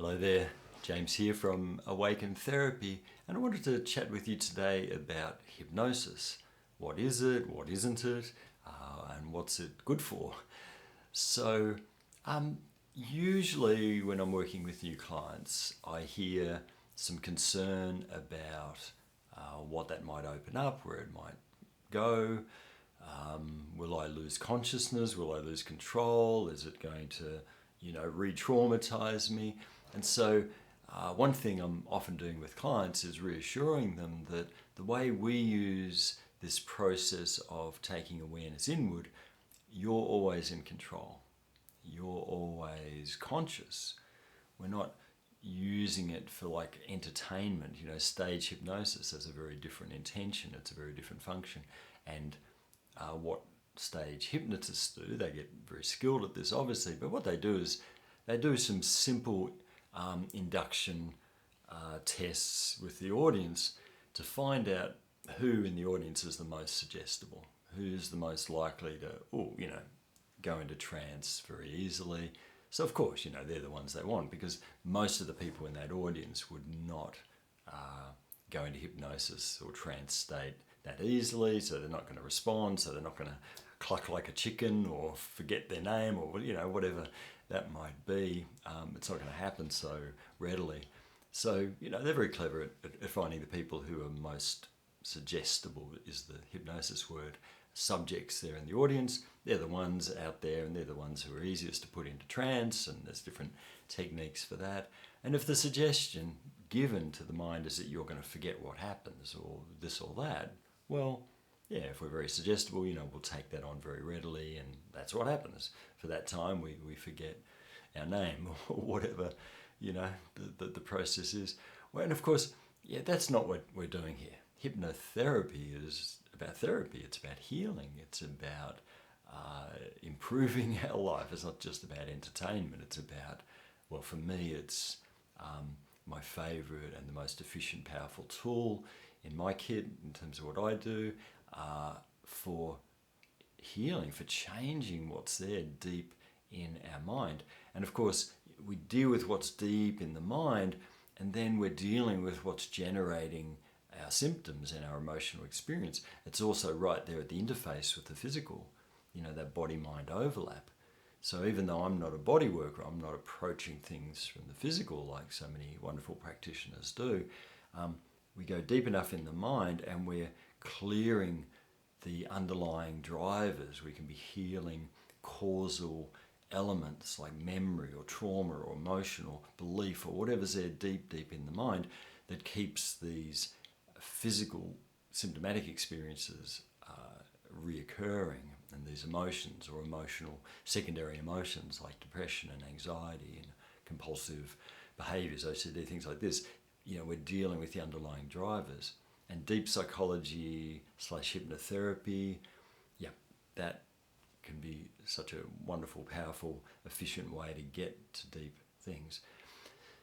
Hello there, James here from Awaken Therapy, and I wanted to chat with you today about hypnosis. What is it? What isn't it? And what's it good for? So, usually when I'm working with new clients, I hear some concern about what that might open up, where it might go. Will I lose consciousness? Will I lose control? Is it going to, re-traumatize me? And so one thing I'm often doing with clients is reassuring them that the way we use this process of taking awareness inward, you're always in control. You're always conscious. We're not using it for like entertainment. Stage hypnosis has a very different intention. It's a very different function. And what stage hypnotists do, they get very skilled at this obviously, but what they do is they do some simple induction tests with the audience to find out who in the audience is the most suggestible, who's the most likely to, go into trance very easily. So of course, they're the ones they want, because most of the people in that audience would not go into hypnosis or trance state that easily, so they're not going to respond, so they're not going to cluck like a chicken or forget their name or whatever that might be. It's not going to happen so readily. So they're very clever at finding the people who are most suggestible, is the hypnosis word. Subjects there in the audience, they're the ones out there, and they're the ones who are easiest to put into trance, and there's different techniques for that. And if the suggestion given to the mind is that you're going to forget what happens or this or that, well, yeah, if we're very suggestible, we'll take that on very readily, and that's what happens. For that time, we forget our name or whatever, the process is. Well, and of course, that's not what we're doing here. Hypnotherapy is about therapy. It's about healing. It's about improving our life. It's not just about entertainment. It's about, well, for me, it's my favorite and the most efficient, powerful tool in my kit in terms of what I do for healing, for changing what's there deep in our mind. And of course, we deal with what's deep in the mind, and then we're dealing with what's generating our symptoms and our emotional experience. It's also right there at the interface with the physical, that body-mind overlap. So even though I'm not a body worker, I'm not approaching things from the physical like so many wonderful practitioners do, we go deep enough in the mind and we're clearing the underlying drivers. We can be healing causal elements like memory or trauma or emotional belief or whatever's there deep in the mind that keeps these physical symptomatic experiences reoccurring, and these emotions or secondary emotions like depression and anxiety and compulsive behaviours, OCD, things like this, we're dealing with the underlying drivers. And deep psychology / hypnotherapy, that can be such a wonderful, powerful, efficient way to get to deep things.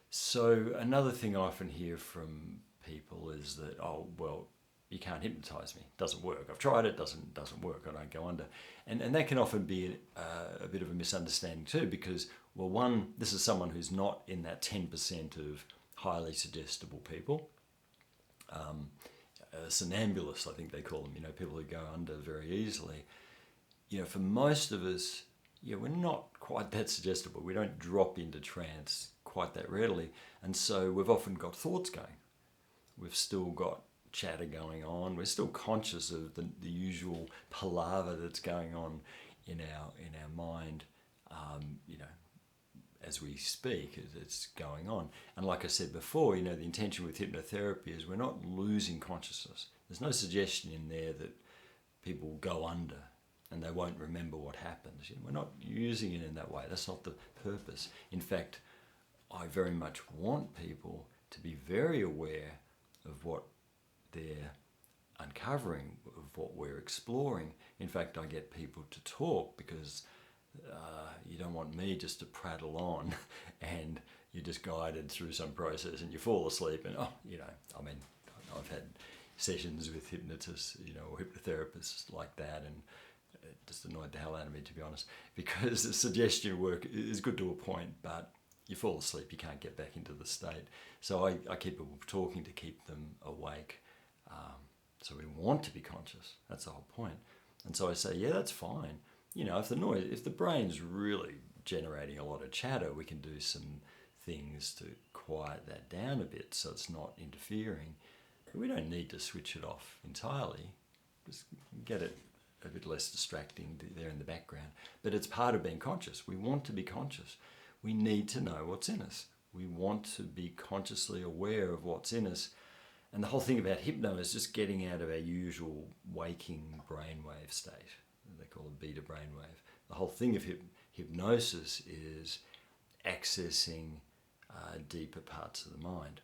So another thing I often hear from people is that, oh, well, you can't hypnotize me. It doesn't work. I've tried it. Doesn't work. I don't go under. And that can often be a bit of a misunderstanding too, because, well, one, this is someone who's not in that 10% of highly suggestible people. Somnambulists, I think they call them, people who go under very easily. For most of us, we're not quite that suggestible. We don't drop into trance quite that readily. And so we've often got thoughts going. We've still got chatter going on. We're still conscious of the usual palaver that's going on in our mind, as we speak, it's going on. And like I said before, the intention with hypnotherapy is we're not losing consciousness. There's no suggestion in there that people go under and they won't remember what happens. We're not using it in that way. That's not the purpose. In fact, I very much want people to be very aware of what they're uncovering, of what we're exploring. In fact, I get people to talk because you don't want me just to prattle on and you're just guided through some process and you fall asleep and, I've had sessions with hypnotists, or hypnotherapists like that, and it just annoyed the hell out of me, to be honest, because the suggestion work is good to a point, but you fall asleep, you can't get back into the state. So I keep people talking to keep them awake. So we want to be conscious. That's the whole point. And so I say, yeah, that's fine. If the brain's really generating a lot of chatter, we can do some things to quiet that down a bit so it's not interfering. But we don't need to switch it off entirely. Just get it a bit less distracting there in the background. But it's part of being conscious. We want to be conscious. We need to know what's in us. We want to be consciously aware of what's in us. And the whole thing about hypno is just getting out of our usual waking brainwave state. They call it beta brainwave. The whole thing of hypnosis is accessing deeper parts of the mind.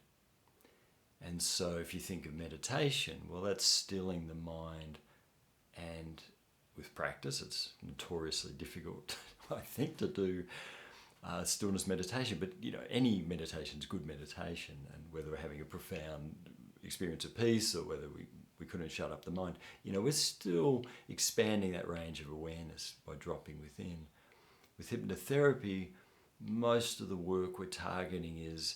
And so if you think of meditation, well, that's stilling the mind. And with practice, it's notoriously difficult, I think, to do stillness meditation. But, any meditation is good meditation. And whether we're having a profound experience of peace or whether we couldn't shut up the mind, we're still expanding that range of awareness by dropping within. With hypnotherapy, most of the work we're targeting is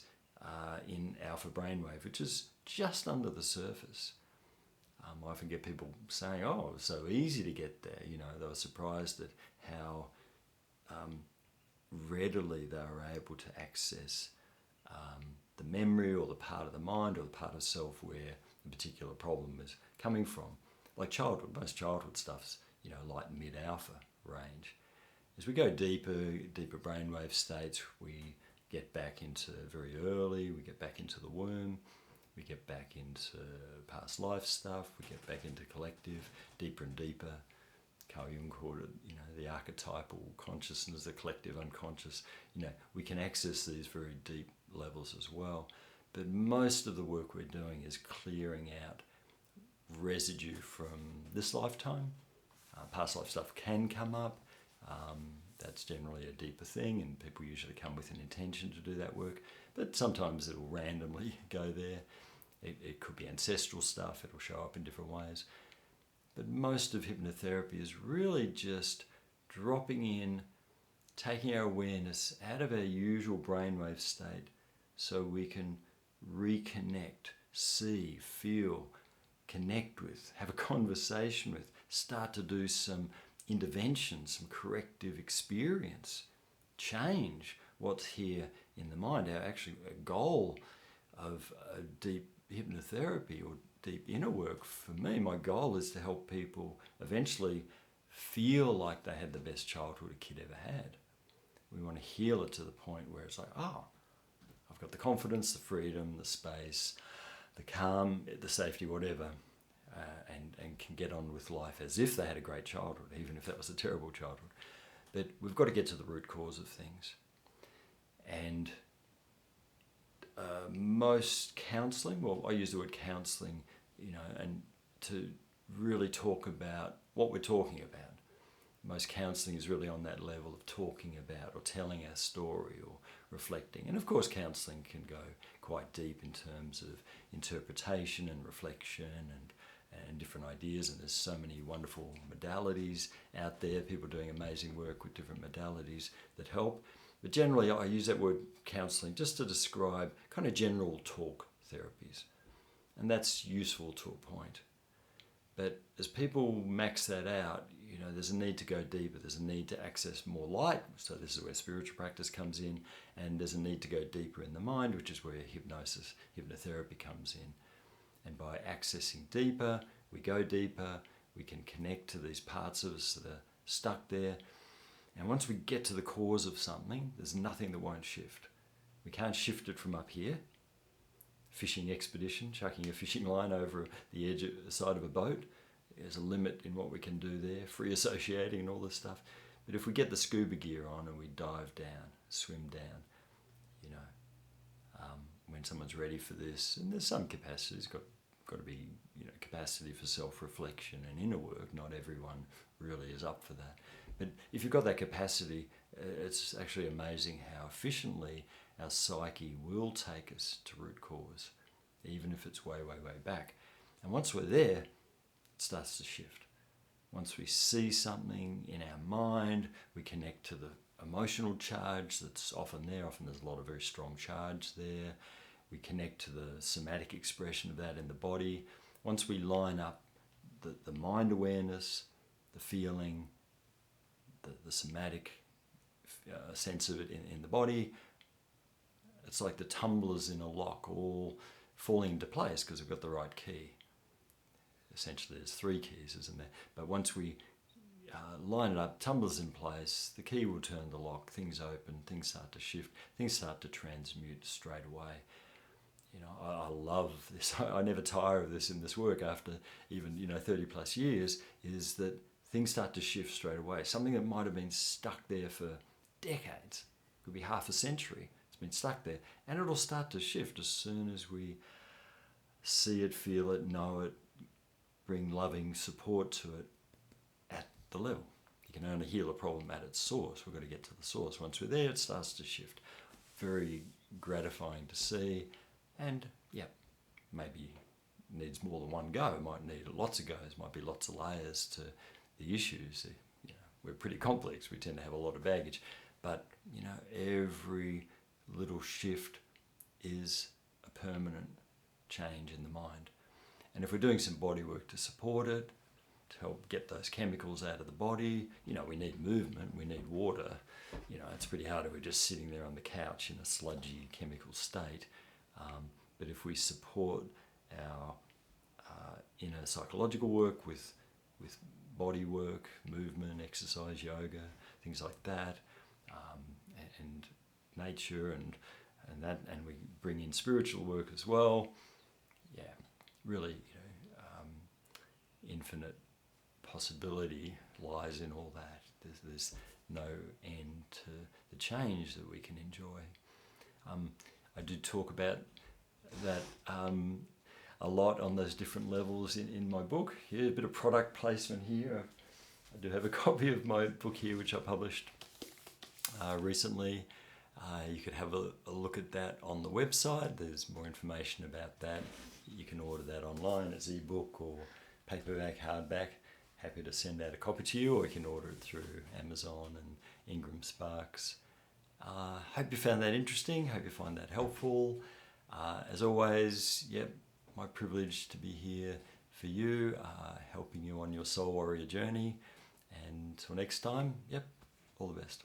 in alpha brainwave, which is just under the surface. I often get people saying, oh, it was so easy to get there. They were surprised at how readily they were able to access the memory or the part of the mind or the part of self where the particular problem is coming from. Like childhood, most childhood stuff's, light and mid-alpha range. As we go deeper brainwave states, we get back into very early, we get back into the womb, we get back into past life stuff, we get back into collective, deeper and deeper. Carl Jung called it, the archetypal consciousness, the collective unconscious. We can access these very deep levels as well. But most of the work we're doing is clearing out residue from this lifetime. Past life stuff can come up. That's generally a deeper thing, and people usually come with an intention to do that work. But sometimes it'll randomly go there. It could be ancestral stuff. It'll show up in different ways. But most of hypnotherapy is really just dropping in, taking our awareness out of our usual brainwave state so we can reconnect, see, feel, connect with, have a conversation with, start to do some intervention, some corrective experience, change what's here in the mind. Our goal of a deep hypnotherapy or deep inner work, for me, my goal is to help people eventually feel like they had the best childhood a kid ever had. We want to heal it to the point where it's like, oh, I've got the confidence, the freedom, the space, the calm, the safety, whatever, and can get on with life as if they had a great childhood, even if that was a terrible childhood. But we've got to get to the root cause of things. And most counselling, well, I use the word counselling, and to really talk about what we're talking about. Most counselling is really on that level of talking about or telling our story or reflecting. And of course, counselling can go quite deep in terms of interpretation and reflection and different ideas. And there's so many wonderful modalities out there, people doing amazing work with different modalities that help. But generally, I use that word counselling just to describe kind of general talk therapies. And that's useful to a point. But as people max that out, there's a need to go deeper. There's a need to access more light. So this is where spiritual practice comes in. And there's a need to go deeper in the mind, which is where hypnosis, hypnotherapy comes in. And by accessing deeper, we go deeper. We can connect to these parts of us that are stuck there. And once we get to the cause of something, there's nothing that won't shift. We can't shift it from up here. Fishing expedition, chucking a fishing line over the edge of the side of a boat. There's a limit in what we can do there, free associating and all this stuff. But if we get the scuba gear on and we dive down, swim down, when someone's ready for this, and there's some capacity, there's got to be capacity for self-reflection and inner work. Not everyone really is up for that. But if you've got that capacity, it's actually amazing how efficiently our psyche will take us to root cause, even if it's way, way, way back. And once we're there, it starts to shift. Once we see something in our mind, we connect to the emotional charge that's often there. Often there's a lot of very strong charge there. We connect to the somatic expression of that in the body. Once we line up the mind awareness, the feeling, the somatic sense of it in the body, it's like the tumblers in a lock all falling into place because we've got the right key. Essentially there's 3 keys, isn't there? But once we line it up, tumblers in place, the key will turn the lock, things open, things start to shift, things start to transmute straight away. You know, I love this. I never tire of this in this work after even 30 plus years, is that things start to shift straight away. Something that might have been stuck there for decades, could be half a century, it's been stuck there, and it'll start to shift as soon as we see it, feel it, know it, bring loving support to it at the level. You can only heal a problem at its source. We've got to get to the source. Once we're there, it starts to shift. Very gratifying to see. And yeah, maybe needs more than one go. It might need lots of goes. Might be lots of layers to the issues. You know, we're pretty complex. We tend to have a lot of baggage, but every little shift is a permanent change in the mind. And if we're doing some body work to support it, to help get those chemicals out of the body, we need movement. We need water. It's pretty hard if we're just sitting there on the couch in a sludgy chemical state. But if we support our inner psychological work with body work, movement, exercise, yoga, things like that, and nature and we bring in spiritual work as well, really infinite possibility lies in all that. There's no end to the change that we can enjoy. I did talk about that a lot on those different levels in my book. Here, a bit of product placement here. I do have a copy of my book here, which I published recently. You could have a look at that on the website. There's more information about that. You can order that online as ebook or paperback, hardback. Happy to send out a copy to you, or you can order it through Amazon and Ingram Sparks. Hope you found that interesting. Hope you find that helpful. As always, my privilege to be here for you, helping you on your soul warrior journey. And until next time, all the best.